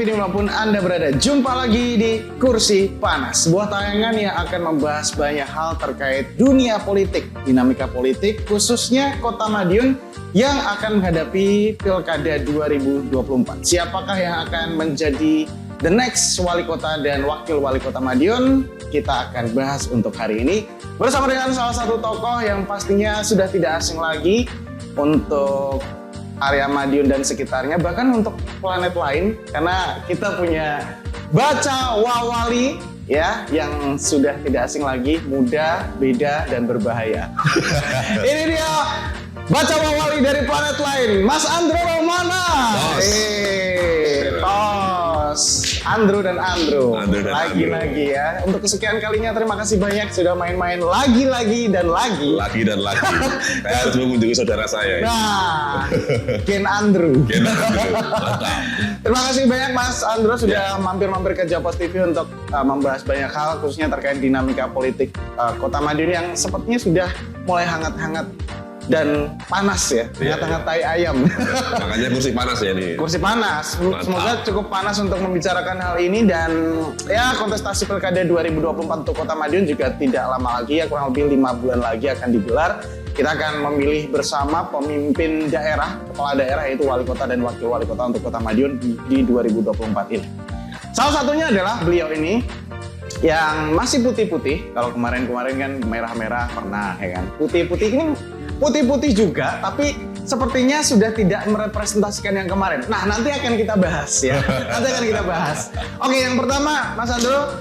TV dimanapun Anda berada, jumpa lagi di Kursi Panas, sebuah tayangan yang akan membahas banyak hal terkait dunia politik, dinamika politik, khususnya Kota Madiun yang akan menghadapi Pilkada 2024. Siapakah yang akan menjadi the next wali kota dan wakil wali kota Madiun? Kita akan bahas untuk hari ini bersama dengan salah satu tokoh yang pastinya sudah tidak asing lagi untuk area Madiun dan sekitarnya, bahkan untuk planet lain, karena kita punya Baca Wawali ya, yang sudah tidak asing lagi, muda, beda, dan berbahaya. Ini dia Baca Wawali dari planet lain, Mas Andro Romana. Tos. Andro dan Andro. Lagi-lagi ya. Untuk kesekian kalinya terima kasih banyak sudah main-main lagi-lagi dan lagi. Lagi dan lagi. Saya harus mengunjungi saudara saya. Nah, Ken Andrew. Mantap. Terima kasih banyak Mas Andro sudah mampir-mampir ke Japos TV untuk membahas banyak hal, khususnya terkait dinamika politik Kota Madiun yang sepertinya sudah mulai hangat-hangat dan panas ya, hangat-hangat tai ayam. Makanya kursi panas ya nih. Kursi panas, semoga cukup panas untuk membicarakan hal ini. Dan ya, kontestasi Pilkada 2024 untuk Kota Madiun juga tidak lama lagi ya, kurang lebih 5 bulan lagi akan digelar. Kita akan memilih bersama pemimpin daerah, kepala daerah, yaitu wali kota dan wakil wali kota untuk Kota Madiun di 2024 ini. Salah satunya adalah beliau ini yang masih putih-putih. Kalau kemarin-kemarin kan merah-merah pernah ya kan. Putih-putih ini putih-putih juga, tapi sepertinya sudah tidak merepresentasikan yang kemarin. Nah, nanti akan kita bahas ya. Nanti akan kita bahas. Oke, yang pertama, Mas Andro,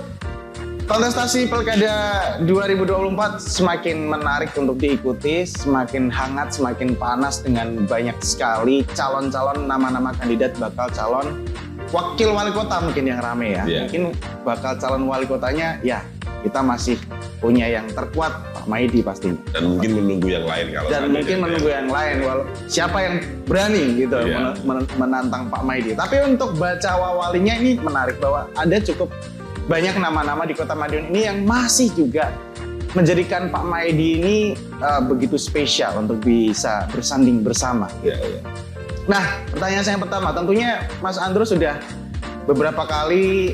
kontestasi Pilkada 2024 semakin menarik untuk diikuti, semakin hangat, semakin panas dengan banyak sekali calon-calon nama-nama kandidat bakal calon wakil wali kota mungkin yang rame ya. Mungkin bakal calon wali kotanya ya kita masih punya yang terkuat, Pak Maidi pastinya. Dan mungkin menunggu yang lain kalau. Dan mungkin menunggu yang lain, siapa yang berani gitu menantang Pak Maidi. Tapi untuk Baca Wawalinya ini menarik bahwa ada cukup banyak nama-nama di Kota Madiun ini yang masih juga menjadikan Pak Maidi ini begitu spesial untuk bisa bersanding bersama. Nah, pertanyaan saya yang pertama, tentunya Mas Andro sudah beberapa kali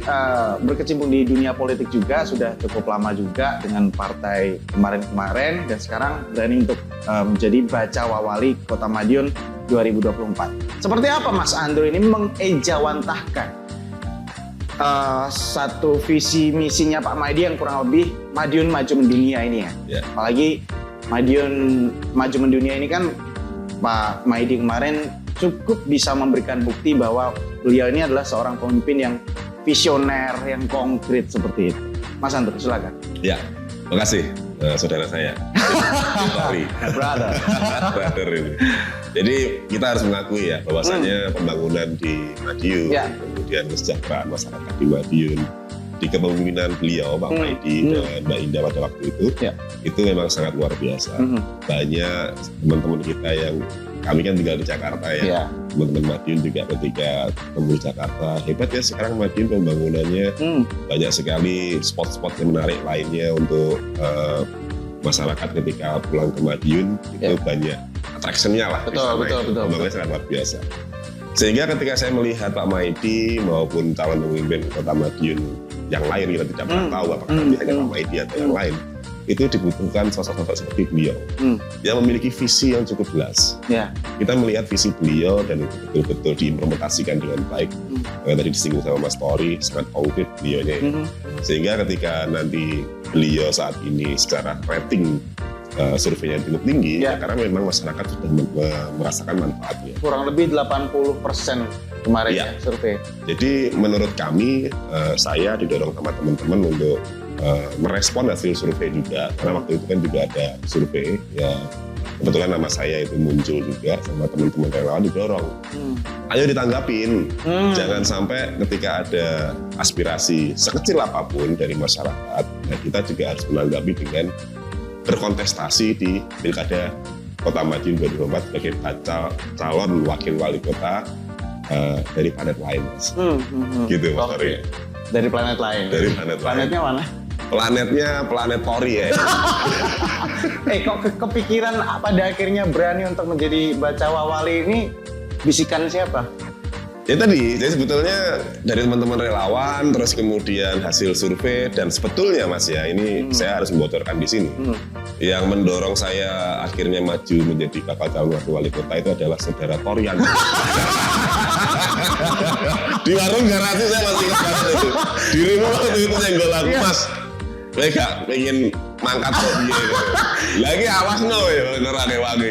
berkecimpung di dunia politik juga, sudah cukup lama juga dengan partai kemarin-kemarin, dan sekarang berani untuk menjadi Baca Wawali Kota Madiun 2024. Seperti apa Mas Andro ini mengejawantahkan satu visi misinya Pak Maidi yang kurang lebih Madiun maju mendunia ini ya. Apalagi Madiun maju mendunia ini kan Pak Maidi kemarin cukup bisa memberikan bukti bahwa beliau ini adalah seorang pemimpin yang visioner, yang konkret seperti itu. Mas Andro, silakan. Ya, makasih saudara saya. Sorry. Brother ini. Jadi kita harus mengakui ya bahwasanya pembangunan di Madiun, kemudian kesejahteraan masyarakat di Madiun, di kepemimpinan beliau Pak Maidi dan Mbak Indah pada waktu itu memang sangat luar biasa. Banyak teman-teman kita yang kami kan tinggal di Jakarta ya, teman-teman Madiun juga ketika ketemu di Jakarta, hebat ya sekarang Madiun pembangunannya, banyak sekali spot-spot yang menarik lainnya untuk masyarakat ketika pulang ke Madiun, itu banyak attraction-nya lah. Betul. Pembangunannya sangat luar biasa. Sehingga ketika saya melihat Pak Maidi maupun calon pemimpin Kota Madiun yang lain, kita tidak pernah tahu apakah nanti hanya Pak Maidi atau yang lain, itu dibutuhkan sosok-sosok seperti beliau yang memiliki visi yang cukup jelas. Kita melihat visi beliau dan betul-betul diimplementasikan dengan baik. Tadi disinggung sama Mas Tori, sangat konkret beliaunya. Sehingga ketika nanti beliau saat ini secara rating surveinya cukup tinggi, karena memang masyarakat sudah merasakan manfaatnya. Kurang lebih 80% kemarin survei. Jadi menurut kami, saya didorong sama teman-teman untuk merespon hasil survei juga, karena waktu itu kan juga ada survei ya, kebetulan nama saya itu muncul juga sama teman-teman relawan didorong, ayo ditanggapin, jangan sampai ketika ada aspirasi sekecil apapun dari masyarakat, nah kita juga harus menanggapi dengan berkontestasi di Pilkada Kota Madiun 2024 sebagai calon wakil wali kota dari planet lain, Mas. Gitu Mas Tori. Dari planet lain. Dari planet lain. Planetnya mana? Planetnya planet Tori ya. Kok kepikiran pada akhirnya berani untuk menjadi Baca Wawali ini, bisikan siapa? Ya tadi, jadi sebetulnya dari teman-teman relawan, terus kemudian hasil survei, dan sebetulnya Mas ya, ini saya harus membocorkan di sini. Yang mendorong saya akhirnya maju menjadi bakal calon wakil wali kota itu adalah saudara Torian. Di warung garasi saya masih ingat banget itu. Dirimu waktu itu nyenggol aku, Mas. Saya gak pengen mangkat kok dia. Lagi awas no ya, nerake wangi.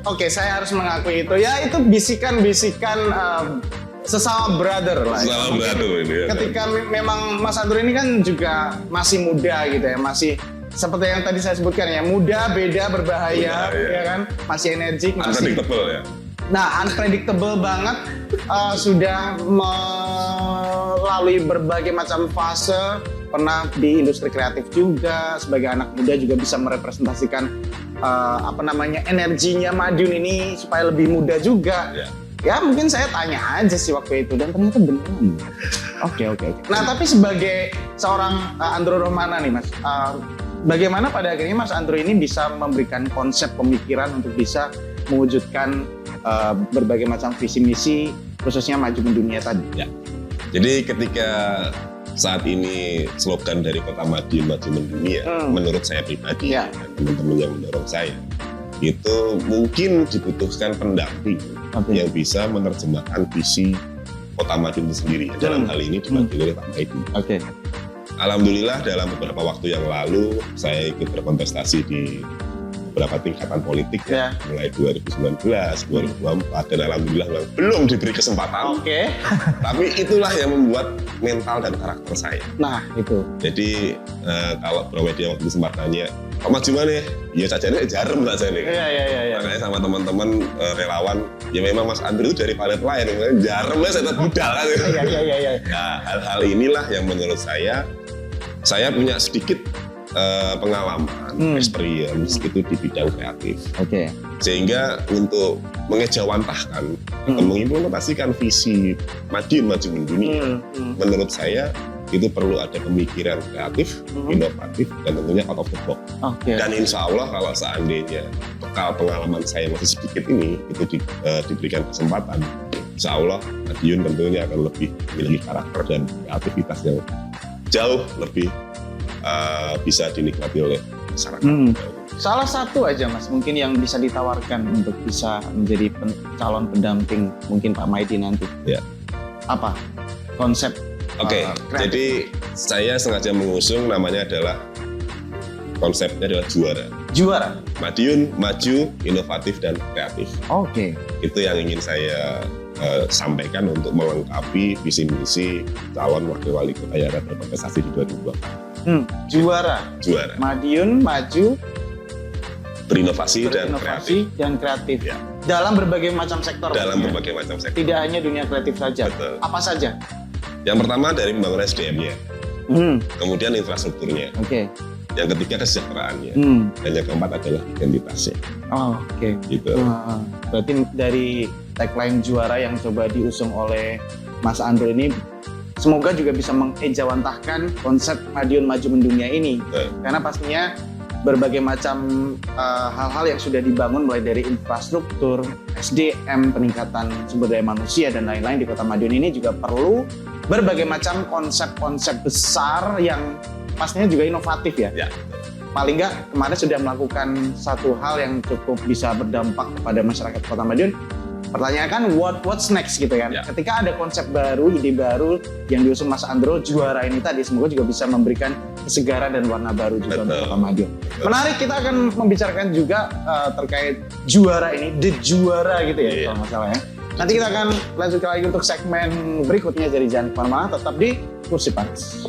Oke, saya harus mengakui itu. Ya itu bisikan-bisikan sesama brother lah. Sesama brother ini ya. Ketika memang Mas Andro ini kan juga masih muda gitu ya, masih seperti yang tadi saya sebutkan ya, muda, beda, berbahaya, ya kan, masih energik, masih unpredictable ya. Nah, unpredictable banget, sudah melalui berbagai macam fase, pernah di industri kreatif juga, sebagai anak muda juga bisa merepresentasikan energinya Madiun ini supaya lebih muda juga. Ya mungkin saya tanya aja sih waktu itu dan ternyata beneran. Oke. Nah tapi sebagai seorang Andro Rohmana nih Mas, bagaimana pada akhirnya Mas Andro ini bisa memberikan konsep pemikiran untuk bisa mewujudkan berbagai macam visi misi khususnya maju mendunia tadi? Ya. Jadi ketika saat ini slogan dari Kota Madiun maju mendunia, menurut saya pribadi dan teman-teman yang mendorong saya, itu mungkin dibutuhkan pendamping yang bisa menerjemahkan visi Kota Madiun itu sendiri. Dalam hal ini dibantu oleh Pak Maidi. Alhamdulillah dalam beberapa waktu yang lalu saya ikut berkontestasi di beberapa tingkatan politik mulai 2019, 2024 dan alhamdulillah belum diberi kesempatan. Tapi itulah yang membuat mental dan karakter saya. Nah itu. Jadi kalau Bro Media waktu itu sempat nanya, Pak maju mana? Ya saja nih jarem lah saya nih. Iya. Makanya sama teman-teman relawan, ya memang Mas Andro itu dari planet lain, jaremnya saya tetap budal kan. Iya. Nah hal-hal inilah yang menurut saya punya sedikit pengalaman, experience itu di bidang kreatif. Sehingga untuk mengejawantahkan atau mengimplementasikan visi Madiun maju mendunia, menurut saya itu perlu ada pemikiran kreatif, inovatif, dan tentunya out of the box. Dan insya Allah kalau seandainya bekal pengalaman saya masih sedikit ini, itu diberikan kesempatan, insya Allah Madiun tentunya akan lebih memiliki karakter dan kreativitas yang jauh lebih bisa dinikmati oleh masyarakat. Salah satu aja Mas mungkin yang bisa ditawarkan untuk bisa menjadi calon pendamping mungkin Pak Maidi nanti. Apa konsep? Jadi saya sengaja mengusung namanya adalah konsepnya adalah juara. Madiun maju, inovatif dan kreatif. Itu yang ingin saya sampaikan untuk melengkapi visi misi calon wakil wali kota yang akan berkontestasi di 2024. Juara. Madiun maju, berinovasi dan kreatif. Dalam berbagai macam sektor. Berbagai macam sektor. Tidak hanya dunia kreatif saja. Betul. Apa saja? Yang pertama dari pembangunan SDM-nya, kemudian infrastrukturnya. Yang ketiga kesejahteraannya, dan yang keempat adalah identitasnya. Gitu. Berarti dari tagline juara yang coba diusung oleh Mas Andro ini, semoga juga bisa mengejawantahkan konsep Madiun maju mendunia ini. Karena pastinya berbagai macam hal-hal yang sudah dibangun mulai dari infrastruktur, SDM, peningkatan sumber daya manusia dan lain-lain di Kota Madiun ini juga perlu berbagai macam konsep-konsep besar yang pastinya juga inovatif ya. Paling nggak kemarin sudah melakukan satu hal yang cukup bisa berdampak kepada masyarakat Kota Madiun. Pertanyaan kan what's next gitu kan. Ketika ada konsep baru, ide baru yang diusung Mas Andro, juara ini tadi semoga juga bisa memberikan kesegaran dan warna baru juga untuk Kota Madiun. Menarik, kita akan membicarakan juga terkait juara ini, the juara gitu ya kalau nggak salah ya. Nanti kita akan lanjutkan lagi untuk segmen berikutnya, jadi jangan kemana-mana, tetap di Kursi Panas.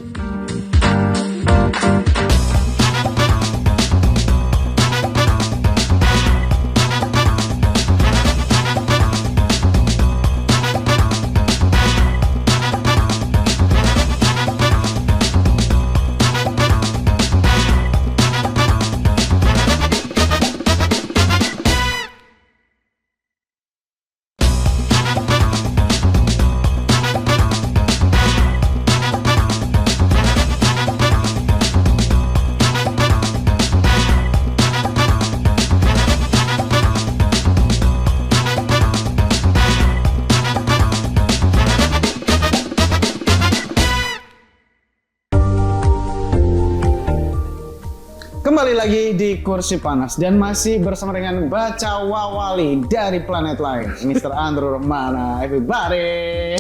Kembali lagi di Kursi Panas dan masih bersama dengan Baca Wawali dari planet lain, Mr. Andrew Romana, everybody.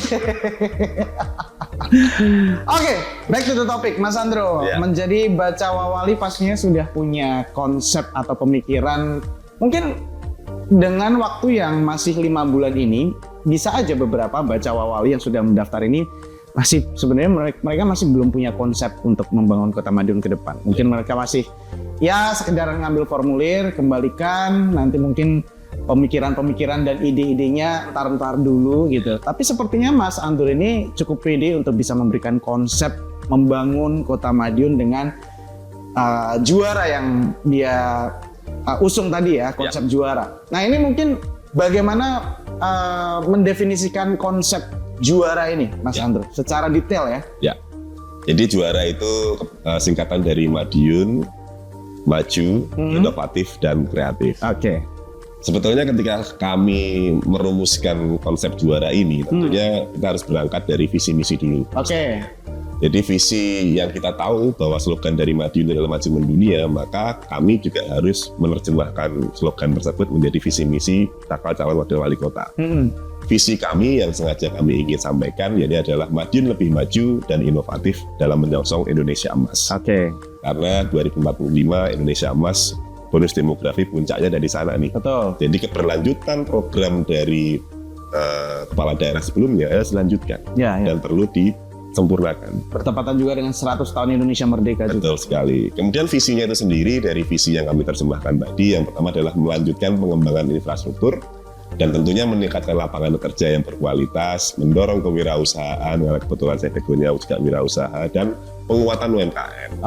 Oke, back to the topic, Mas Andrew. Yeah. Menjadi Baca Wawali pastinya sudah punya konsep atau pemikiran. Mungkin dengan waktu yang masih 5 bulan ini, bisa aja beberapa Baca Wawali yang sudah mendaftar ini masih sebenarnya mereka masih belum punya konsep untuk membangun Kota Madiun ke depan. Mungkin mereka masih ya sekedar ngambil formulir, kembalikan, nanti mungkin pemikiran-pemikiran dan ide-idenya entar dulu gitu. Tapi sepertinya Mas Andrew ini cukup pede untuk bisa memberikan konsep membangun Kota Madiun dengan juara yang dia usung tadi ya, konsep juara. Nah ini mungkin bagaimana mendefinisikan konsep juara ini, Mas Andrew, secara detail ya? Ya, jadi juara itu singkatan dari Madiun, maju, inovatif, dan kreatif. Oke. Sebetulnya ketika kami merumuskan konsep juara ini, tentunya kita harus berangkat dari visi misi dulu. Oke. Jadi visi yang kita tahu bahwa slogan dari Madiun adalah maju mendunia, maka kami juga harus menerjemahkan slogan tersebut menjadi visi misi bakal calon wakil wali kota. Visi kami yang sengaja kami ingin sampaikan yaitu adalah Madiun lebih maju dan inovatif dalam menyongsong Indonesia Emas. Oke. Karena 2045 Indonesia Emas bonus demografi puncaknya dari sana nih. Betul. Jadi keberlanjutan program dari kepala daerah sebelumnya harus dilanjutkan dan perlu disempurnakan. Bertepatan juga dengan 100 tahun Indonesia Merdeka juga. Betul sekali. Kemudian visinya itu sendiri dari visi yang kami terjemahkan tadi, yang pertama adalah melanjutkan pengembangan infrastruktur dan tentunya meningkatkan lapangan kerja yang berkualitas, mendorong kewirausahaan, karena kebetulan saya background-nya juga wirausaha, dan penguatan UMKM.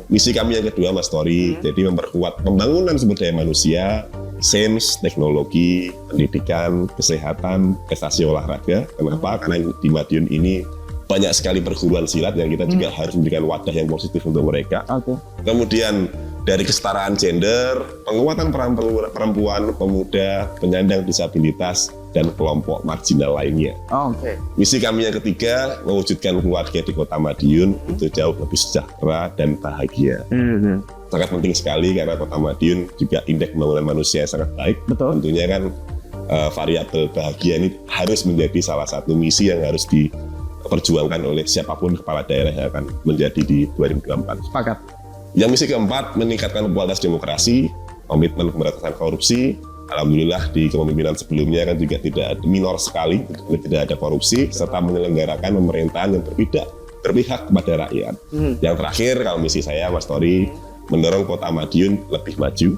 Misi kami yang kedua, Mas Tori, jadi memperkuat pembangunan sumber daya manusia, sains, teknologi, pendidikan, kesehatan, prestasi olahraga. Kenapa? Karena di Madiun ini banyak sekali perguruan silat yang kita juga harus memberikan wadah yang positif untuk mereka. Kemudian dari kesetaraan gender, penguatan peran perempuan, pemuda, penyandang disabilitas, dan kelompok marginal lainnya. Misi kami yang ketiga, mewujudkan keluarga di Kota Madiun itu jauh lebih sejahtera dan bahagia. Sangat penting sekali karena Kota Madiun juga indeks pembangunan manusia yang sangat baik. Betul. Tentunya kan variabel bahagia ini harus menjadi salah satu misi yang harus diperjuangkan oleh siapapun kepala daerah yang akan menjadi di 2024. Sepakat. Yang misi keempat, meningkatkan kualitas demokrasi, komitmen pemberantasan korupsi. Alhamdulillah di kepemimpinan sebelumnya kan juga tidak minor sekali, tidak ada korupsi, serta menyelenggarakan pemerintahan yang berpihak kepada rakyat. Yang terakhir, kalau misi saya, Mas Tori, mendorong Kota Madiun lebih maju,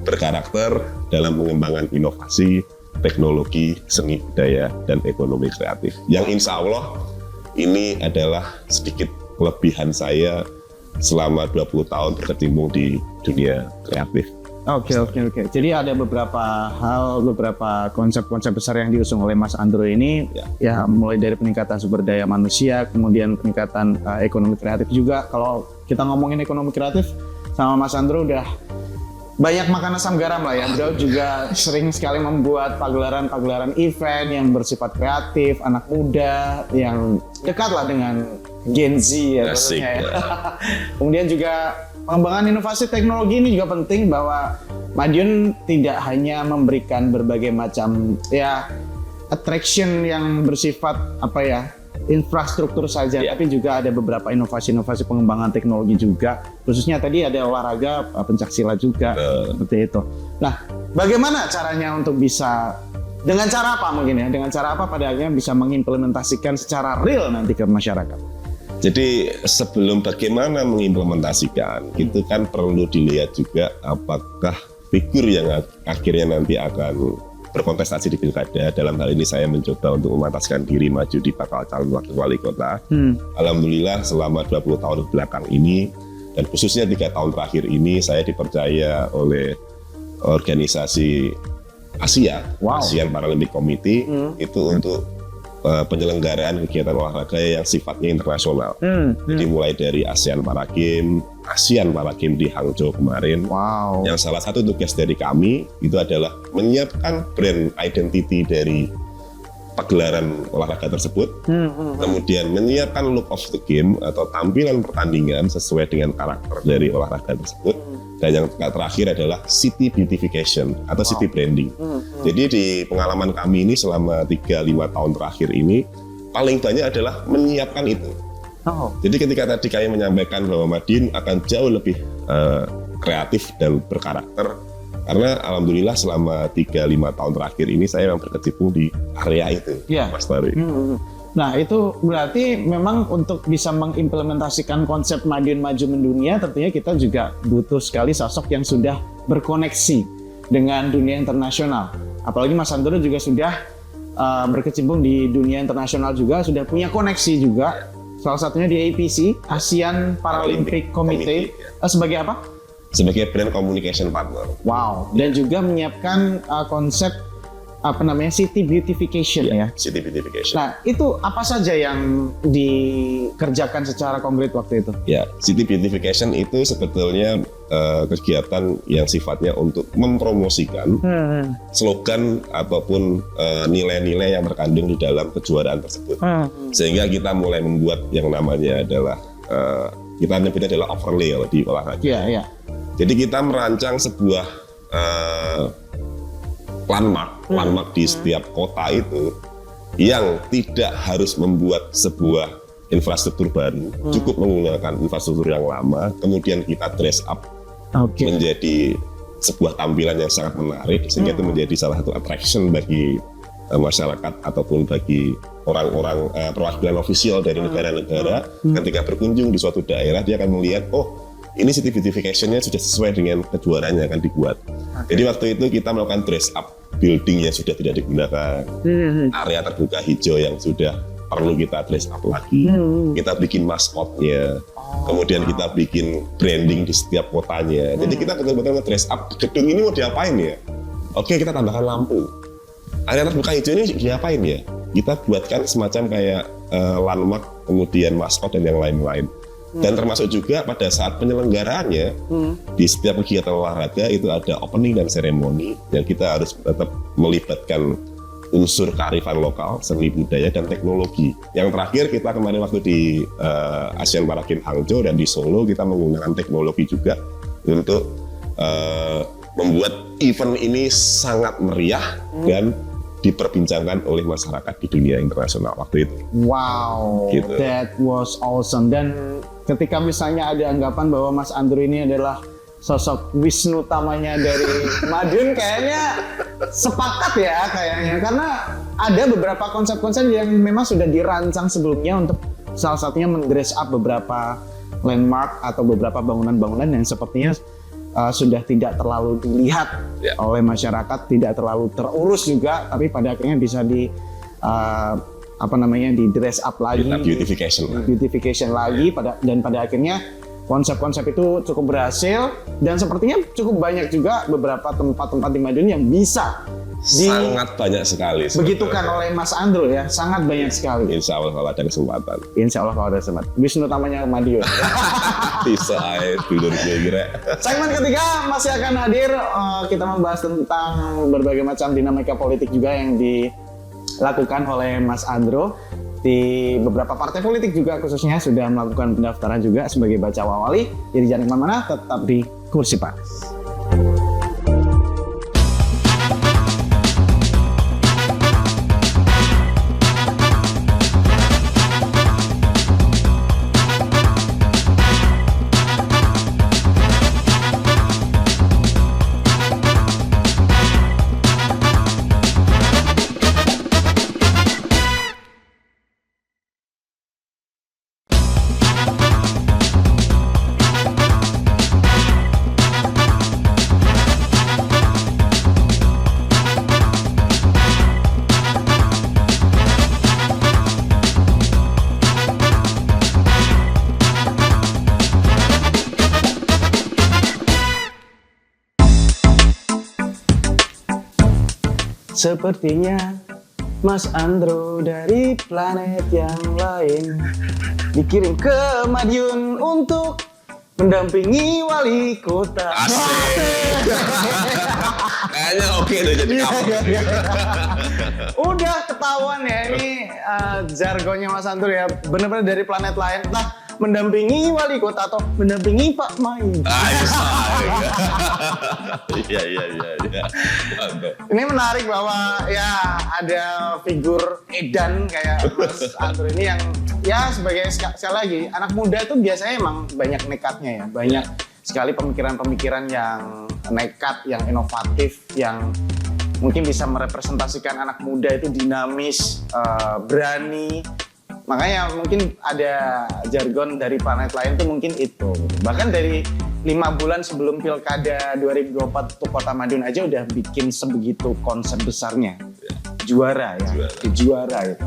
berkarakter dalam pengembangan inovasi, teknologi, seni budaya, dan ekonomi kreatif. Yang insya Allah ini adalah sedikit kelebihan saya selama 20 tahun berkecimpung di dunia kreatif. Oke. Jadi ada beberapa hal, beberapa konsep-konsep besar yang diusung oleh Mas Andrew ini, ya mulai dari peningkatan sumber daya manusia, kemudian peningkatan ekonomi kreatif juga. Kalau kita ngomongin ekonomi kreatif, sama Mas Andrew udah banyak makan asam garam lah ya. Beliau juga sering sekali membuat pagelaran-pagelaran event yang bersifat kreatif, anak muda yang dekat lah dengan Gen Z ya. Kemudian juga pengembangan inovasi teknologi ini juga penting, bahwa Madiun tidak hanya memberikan berbagai macam ya attraction yang bersifat infrastruktur saja, tapi juga ada beberapa inovasi-inovasi pengembangan teknologi juga, khususnya tadi ada olahraga pencaksilat juga, seperti itu. Nah, bagaimana caranya untuk bisa, dengan cara apa mungkin ya, dengan cara apa pada akhirnya bisa mengimplementasikan secara real nanti ke masyarakat? Jadi sebelum bagaimana mengimplementasikan, itu kan perlu dilihat juga apakah figur yang akhirnya nanti akan berkontestasi di pilkada. Dalam hal ini saya mencoba untuk memantaskan diri maju di bakal calon wakil wali kota. Alhamdulillah selama 20 tahun belakang ini, dan khususnya 3 tahun terakhir ini, saya dipercaya oleh organisasi Asian Paralympic Committee itu untuk penyelenggaraan kegiatan olahraga yang sifatnya internasional. Jadi mulai dari ASEAN Para Games di Hangzhou kemarin. Yang salah satu tugas dari kami itu adalah menyiapkan brand identity dari pagelaran olahraga tersebut, kemudian menyiapkan look of the game atau tampilan pertandingan sesuai dengan karakter dari olahraga tersebut, Dan yang terakhir adalah city beautification atau city branding. Jadi di pengalaman kami ini selama 3-5 tahun terakhir ini paling banyak adalah menyiapkan itu. Jadi ketika tadi kami menyampaikan bahwa Madiun akan jauh lebih kreatif dan berkarakter, karena alhamdulillah selama 3-5 tahun terakhir ini saya memang berkecimpung di area itu, Mas Tari. Nah itu berarti memang untuk bisa mengimplementasikan konsep Madiun Maju Mendunia tentunya kita juga butuh sekali sosok yang sudah berkoneksi dengan dunia internasional. Apalagi Mas Andro juga sudah berkecimpung di dunia internasional juga, sudah punya koneksi juga. Salah satunya di APC, ASEAN Paralympic Committee. Sebagai apa? Sebagai brand communication partner. Wow, dan juga menyiapkan konsep city beautification ya. City beautification. Nah, itu apa saja yang dikerjakan secara konkret waktu itu? Ya, city beautification itu sebetulnya kegiatan yang sifatnya untuk mempromosikan slogan ataupun nilai-nilai yang terkandung di dalam kejuaraan tersebut. Sehingga kita mulai membuat yang namanya adalah kita nyebutnya adalah overlay di olahraga. Iya. Jadi kita merancang sebuah landmark di setiap kota itu yang tidak harus membuat sebuah infrastruktur baru, cukup menggunakan infrastruktur yang lama, kemudian kita dress up menjadi sebuah tampilan yang sangat menarik, sehingga itu menjadi salah satu attraction bagi masyarakat ataupun bagi orang-orang perwakilan ofisial dari negara-negara. Ketika berkunjung di suatu daerah, dia akan melihat, oh ini city beautification-nya sudah sesuai dengan kejuaraan yang akan dibuat. Jadi waktu itu kita melakukan dress up, building yang sudah tidak digunakan, area terbuka hijau yang sudah perlu kita dress up lagi, kita bikin maskotnya, kemudian kita bikin branding di setiap kotanya. Jadi kita betul-betul nge-dress up, gedung ini mau diapain ya? Oke, kita tambahkan lampu. Area terbuka hijau ini diapain ya? Kita buatkan semacam kayak landmark, kemudian maskot dan yang lain-lain. Dan termasuk juga pada saat penyelenggaraannya di setiap kegiatan olahraga itu ada opening dan seremoni, dan kita harus tetap melibatkan unsur kearifan lokal, seni budaya dan teknologi. Yang terakhir kita kemarin waktu di ASEAN Paragames Hangzhou dan di Solo kita menggunakan teknologi juga untuk membuat event ini sangat meriah dan diperbincangkan oleh masyarakat di dunia internasional waktu itu. Wow, gitu. That was awesome. Dan ketika misalnya ada anggapan bahwa Mas Andro ini adalah sosok Wisnu Tamanya dari Madiun, kayaknya sepakat ya kayaknya, karena ada beberapa konsep-konsep yang memang sudah dirancang sebelumnya untuk salah satunya men-dress up beberapa landmark atau beberapa bangunan-bangunan yang sepertinya sudah tidak terlalu dilihat oleh masyarakat, tidak terlalu terurus juga, tapi pada akhirnya bisa di di dress up lagi, beautification lagi, dan pada akhirnya konsep-konsep itu cukup berhasil, dan sepertinya cukup banyak juga beberapa tempat-tempat di Madiun yang bisa sangat banyak sekali begitukan oleh Mas Andro ya, sangat banyak sekali. Insya Allah kalau ada kesempatan. Insya Allah kalau ada kesempatan. Wisnu Tamanya Madiun. Bisa dulu kira. Segmen ketiga masih akan hadir, kita membahas tentang berbagai macam dinamika politik juga yang dilakukan oleh Mas Andro. Di beberapa partai politik juga khususnya sudah melakukan pendaftaran juga sebagai bacawa wali. Jadi jangan kemana-mana, tetap di Kursi Panas. Sepertinya Mas Andro dari planet yang lain dikirim ke Madiun untuk mendampingi wali kota. Asik. Kayaknya oke deh jadi kamu. Udah ketahuan ya ini jargonnya Mas Andro ya, bener-bener dari planet lain. Nah, mendampingi wali kota atau mendampingi Pak Mai? Iya. Ini menarik bahwa ya ada figur edan kayak Mas Andro ini yang ya sebagai sekali lagi anak muda itu biasanya emang banyak nekatnya ya, banyak sekali pemikiran-pemikiran yang nekat, yang inovatif, yang mungkin bisa merepresentasikan anak muda itu dinamis, berani. Makanya mungkin ada jargon dari planet lain tuh mungkin itu. Bahkan dari 5 bulan sebelum Pilkada 2024 untuk Kota Madiun aja udah bikin sebegitu konsep besarnya. Juara ya, juara gitu.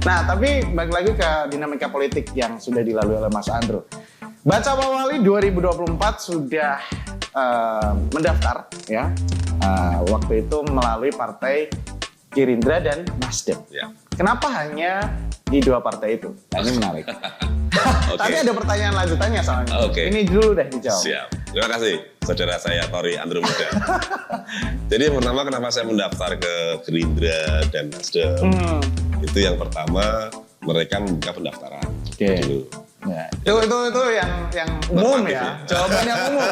Nah, tapi balik lagi ke dinamika politik yang sudah dilalui oleh Mas Andro. Bacawawali 2024 sudah mendaftar ya. Waktu itu melalui partai Gerindra dan Nasdem. Ya. Kenapa hanya di 2 partai itu? Nah, ini menarik. Tapi ada pertanyaan lanjutannya soalnya. Ini dulu deh dijawab. Siap. Terima kasih saudara saya Tori Andro Muda. Jadi pertama kenapa saya mendaftar ke Gerindra dan Nasdem? Itu yang pertama mereka membuka pendaftaran. Dulu. Ya. Itu yang umum ya. Jawaban yang umum.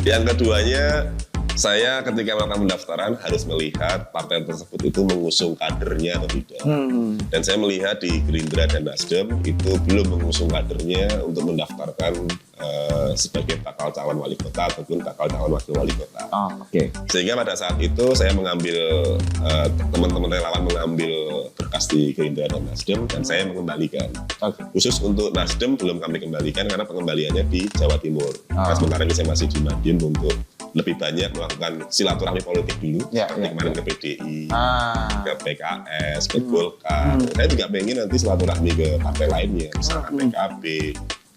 Yang keduanya, saya ketika melakukan pendaftaran harus melihat partai tersebut itu mengusung kadernya atau tidak. Dan saya melihat di Gerindra dan Nasdem itu belum mengusung kadernya untuk mendaftarkan sebagai bakal calon wali kota ataupun bakal calon wakil wali kota. Sehingga pada saat itu saya mengambil teman-teman relawan mengambil berkas di Gerindra dan Nasdem dan saya mengembalikan. Khusus untuk Nasdem belum kami kembalikan karena pengembaliannya di Jawa Timur. Sementara ini saya masih di Madiun untuk lebih banyak melakukan silaturahmi politik dulu, seperti kemarin ke PDI, ke PKS, ke Golkar. Saya juga pengen nanti silaturahmi ke partai lainnya, misalkan PKB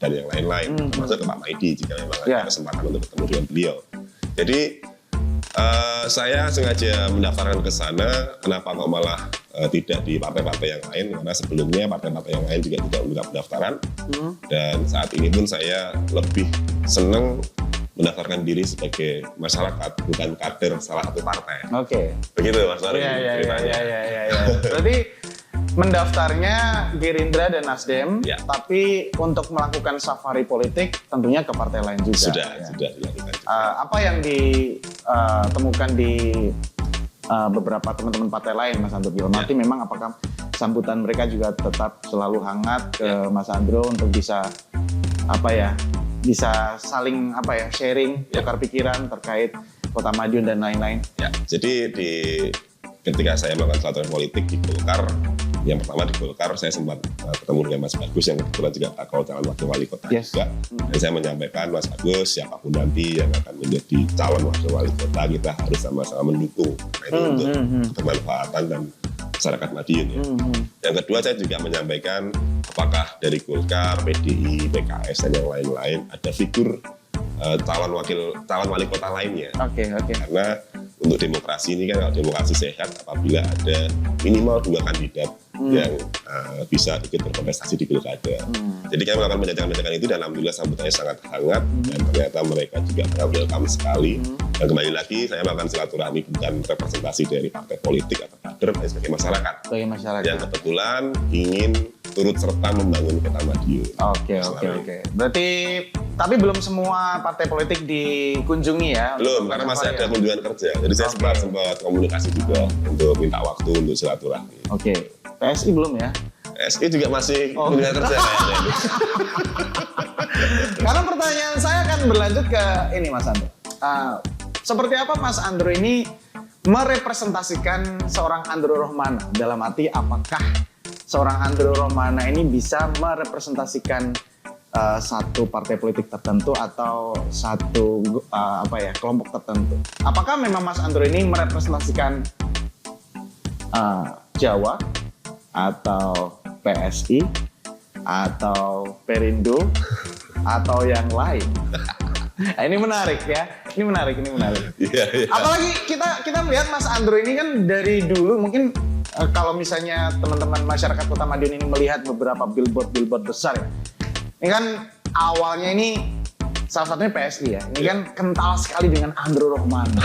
dan yang lain-lain, termasuk ke Pak Maidi jika memang ada kesempatan untuk ketemu dengan beliau. Jadi saya sengaja mendaftarkan ke sana. Kenapa kok malah tidak di partai-partai yang lain? Karena sebelumnya partai-partai yang lain juga tidak membuka pendaftaran. Dan saat ini pun saya lebih senang mendaftarkan diri sebagai masyarakat, bukan kader salah satu partai. Begitu Mas Tori. Iya. Berarti mendaftarnya Gerindra dan Nasdem, tapi untuk melakukan safari politik tentunya ke partai lain juga. Sudah dilakukan. Apa yang ditemukan di beberapa teman-teman partai lain, Mas Andro? Arti memang apakah sambutan mereka juga tetap selalu hangat ke Mas Andro untuk bisa bisa saling sharing, tukar pikiran terkait Kota Madiun dan lain-lain. Jadi ketika saya melakukan silaturahmi politik di Golkar, yang pertama di Golkar saya sempat ketemu dengan Mas Bagus yang kebetulan juga bakal calon wakil wali kota juga. Dan saya menyampaikan Mas Bagus, siapapun nanti yang akan menjadi calon wakil wali kota, kita harus sama-sama mendukung. Itu untuk kebermanfaatan dan masyarakat Madiun ya. Yang kedua saya juga menyampaikan apakah dari Golkar, PDI, PKS dan yang lain-lain ada figur calon wali kota lainnya. Karena untuk demokrasi ini kan, kalau demokrasi sehat apabila ada minimal 2 kandidat yang bisa ikut berkontestasi di pilkada. Jadi kami melakukan penjajakan itu dan alhamdulillah sambutannya sangat hangat dan ternyata mereka juga welcome sekali. Dan kembali lagi saya melakukan silaturahmi bukan representasi dari partai politik atau kader, tapi sebagai masyarakat. Yang kebetulan ingin turut serta membangun Kota Madiun. Berarti tapi belum semua partai politik dikunjungi ya? Belum, karena masih ada kunjungan kerja. Jadi saya sempat komunikasi juga untuk minta waktu untuk silaturahmi. PSI belum ya? PSI juga masih kunjungan kerja kayaknya. Karena pertanyaan saya akan berlanjut ke ini Mas Andro. Seperti apa Mas Andro ini merepresentasikan seorang Andro Rohmana? Dalam arti apakah seorang Andro Rohmana ini bisa merepresentasikan satu partai politik tertentu atau satu kelompok tertentu? Apakah memang Mas Andro ini merepresentasikan Jawa atau PSI atau Perindo atau yang lain? Nah, ini menarik ya. Ini menarik. Apalagi kita melihat Mas Andro ini kan dari dulu mungkin kalau misalnya teman-teman masyarakat Kota Madiun ini melihat beberapa billboard besar ya. Ini kan awalnya ini salah satunya PSI ya. Ini kan kental sekali dengan Andro Rohmana.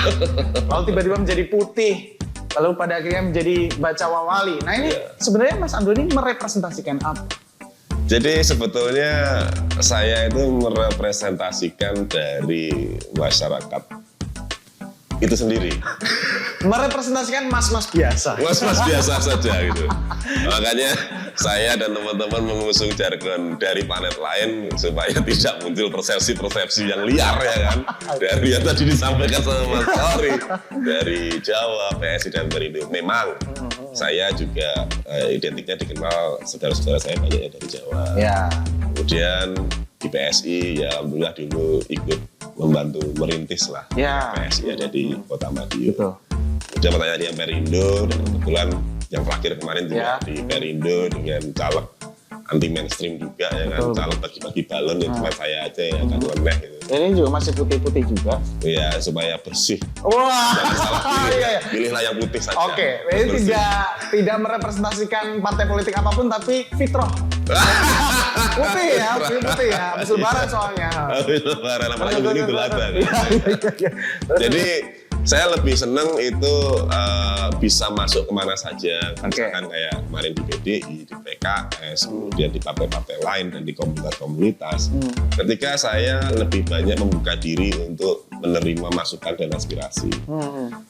Lalu tiba-tiba menjadi putih. Lalu pada akhirnya menjadi Bacawawali. Nah ini sebenarnya Mas Andro ini merepresentasikan apa? Jadi sebetulnya saya itu merepresentasikan dari masyarakat itu sendiri. Merepresentasikan mas-mas biasa. Mas-mas biasa saja gitu. Makanya saya dan teman-teman mengusung jargon dari planet lain supaya tidak muncul persepsi-persepsi yang liar ya kan. Dari yang tadi disampaikan sama Mas Tori dari Jawa, PSI dan Perindo. Memang saya juga identiknya dikenal saudara-saudara saya banyak dari Jawa. Ya. Kemudian di PSI ya alhamdulillah dulu ikut membantu merintis lah. Ya. PSI ada di Kota Madiun. Betul. Kemudian pertanyaan yang Perindo dan kebetulan yang terakhir kemarin juga Ya. di Perindo dengan caleg anti mainstream juga ya kan, caleg bagi-bagi balon ya cuma saya aja yang akan leneh gitu. Ini juga masih putih-putih juga. Ya supaya bersih. Wah. Jangan salah pilih. Iya, iya. Pilihlah yang putih saja. Oke, ini tidak merepresentasikan partai politik apapun tapi fitrah. Putih ya, putih ya. Habis lebaran soalnya. Habis lebaran apalagi ini Belanda. Iya. Jadi saya lebih seneng itu bisa masuk kemana saja, misalkan kayak kemarin di PDI, di PKS, kemudian di partai-partai lain dan di komunitas-komunitas. Ketika saya lebih banyak membuka diri untuk menerima masukan dan aspirasi.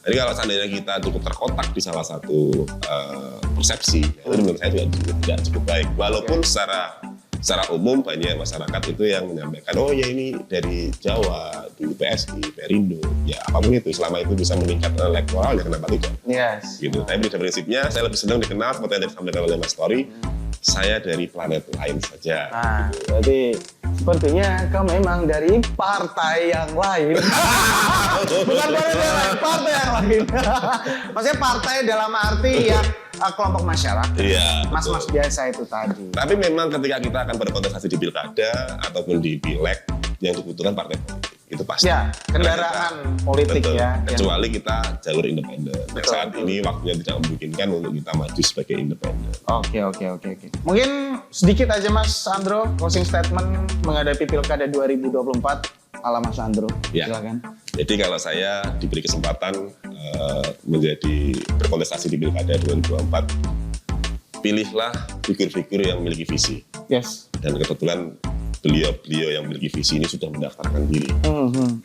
Jadi kalau seandainya kita cukup terkotak di salah satu persepsi, itu menurut saya juga tidak cukup baik. Walaupun secara umum banyak masyarakat itu yang menyampaikan, oh ya ini dari Jawa, di PSI, Perindo, ya apapun itu, selama itu bisa meningkatkan elektoral, ya kenapa tidak? Yes. Gitu. Tapi pada prinsipnya saya lebih senang dikenal seperti yang disampaikan oleh Mas Tori, saya dari planet lain saja. Nah, jadi sepertinya kau memang dari partai yang lain. Bukan partai yang lain, partai yang lain. Maksudnya partai dalam arti ya kelompok masyarakat. Iya. Mas-mas biasa itu tadi. Tapi memang ketika kita akan berkontestasi di pilkada ataupun di pileg, yang dibutuhkan partai politik. Itu pasti. Ya, kendaraan politik betul, ya. Kecuali kita jalur independen. Yang saat ini waktunya tidak memungkinkan untuk kita maju sebagai independen. Oke. Mungkin sedikit aja Mas Andro, closing statement menghadapi Pilkada 2024 ala Mas Andro. Ya. Silakan. Jadi kalau saya diberi kesempatan menjadi berkontestasi di Pilkada 2024, pilihlah figur-figur yang memiliki visi. Yes. Dan kebetulan beliau yang memiliki visi ini sudah mendaftarkan diri.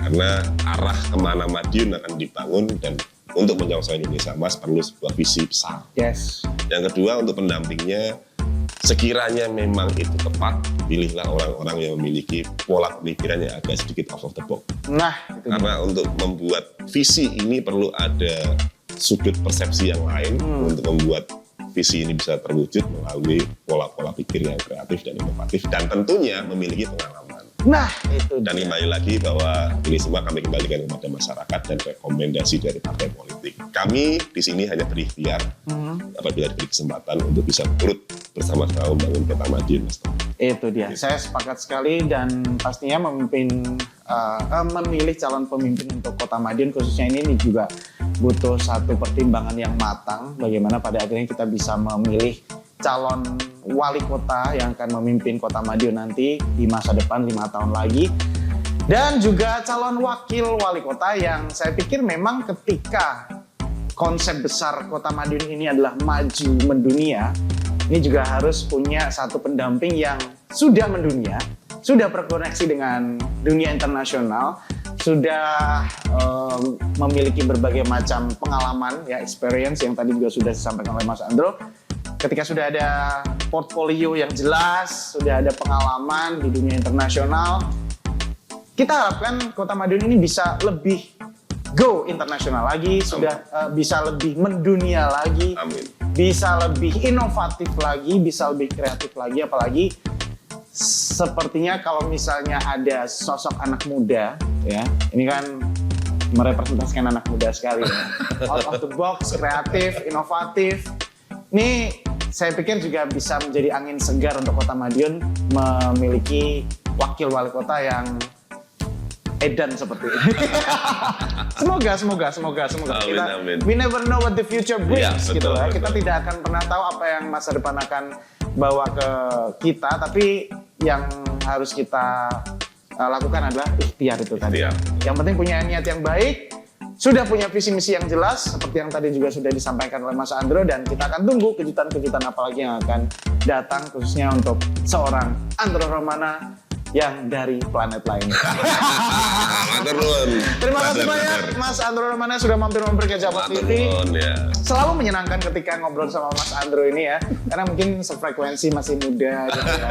Karena arah kemana Madiun akan dibangun dan untuk menyongsong Indonesia Emas perlu sebuah visi besar. Yes. Yang kedua untuk pendampingnya, sekiranya memang itu tepat, pilihlah orang-orang yang memiliki pola pemikiran yang agak sedikit out of the box. Nah, itu Karena untuk membuat visi ini perlu ada sudut persepsi yang lain untuk membuat visi ini bisa terwujud melalui pola-pola pikir yang kreatif dan inovatif dan tentunya memiliki pengalaman. Nah, itu Dan kembali lagi bahwa ini semua kami kembalikan kepada masyarakat dan rekomendasi dari partai politik. Kami di sini hanya berikhtiar apabila diberi kesempatan untuk bisa turut bersama-sama membangun Kota Madiun. Itu dia. Saya sepakat sekali dan pastinya memilih calon pemimpin untuk Kota Madiun khususnya ini juga butuh satu pertimbangan yang matang. Bagaimana pada akhirnya kita bisa memilih calon wali kota yang akan memimpin Kota Madiun nanti di masa depan 5 tahun lagi. Dan juga calon wakil wali kota yang saya pikir memang ketika konsep besar Kota Madiun ini adalah maju mendunia, ini juga harus punya satu pendamping yang sudah mendunia, sudah berkoneksi dengan dunia internasional, sudah memiliki berbagai macam pengalaman, ya experience yang tadi juga sudah disampaikan oleh Mas Andro. Ketika sudah ada portfolio yang jelas, sudah ada pengalaman di dunia internasional, kita harapkan Kota Madiun ini bisa lebih go internasional lagi, sudah bisa lebih mendunia lagi. Amin. Bisa lebih inovatif lagi, bisa lebih kreatif lagi, apalagi sepertinya kalau misalnya ada sosok anak muda, ya ini kan merepresentasikan anak muda sekali ya. Out of the box, kreatif, inovatif. Ini saya pikir juga bisa menjadi angin segar untuk Kota Madiun memiliki wakil wali kota yang edan seperti ini. Semoga. Amin. We never know what the future brings, Ya, gitu betul, lah. betul. Kita tidak akan pernah tahu apa yang masa depan akan bawa ke kita, tapi yang harus kita lakukan adalah ikhtiar itu tadi. Ikhtiar. Yang penting punya niat yang baik, sudah punya visi misi yang jelas seperti yang tadi juga sudah disampaikan oleh Mas Andro, dan kita akan tunggu kejutan-kejutan apa lagi yang akan datang khususnya untuk seorang Andro Romana yang dari planet lain. Terima kasih banyak Mas Andro Romana sudah mampir ke Jabar TV. Ya. Selalu menyenangkan ketika ngobrol sama Mas Andro ini ya, karena mungkin sefrekuensi, masih muda gitu ya.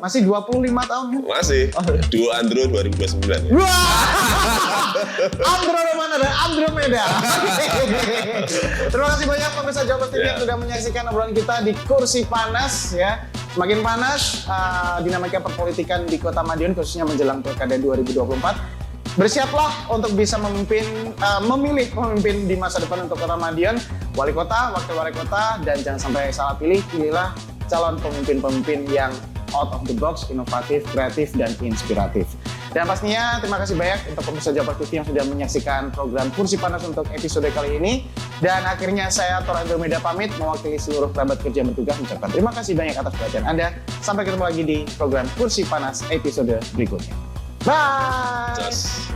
Masih 25 tahun kan? Masih. Duo Andro 2029 ya. Andro Romana dan Andromeda. Terima kasih banyak pemirsa Jabar TV yang sudah menyaksikan obrolan kita di Kursi Panas ya. Semakin panas dinamika perpolitikan di Kota Madiun khususnya menjelang Pilkada 2024. Bersiaplah untuk bisa memilih pemimpin di masa depan untuk Kota Madiun, wali kota, wakil wali kota, dan jangan sampai salah pilih. Pilihlah calon pemimpin-pemimpin yang out of the box, inovatif, kreatif, dan inspiratif. Dan pastinya terima kasih banyak untuk pemirsa Jabar TV yang sudah menyaksikan program Kursi Panas untuk episode kali ini. Dan akhirnya saya Thor Andromeda pamit mewakili seluruh kerabat kerja yang bertugas mengucapkan terima kasih banyak atas perhatian Anda. Sampai ketemu lagi di program Kursi Panas episode berikutnya. Bye! Just.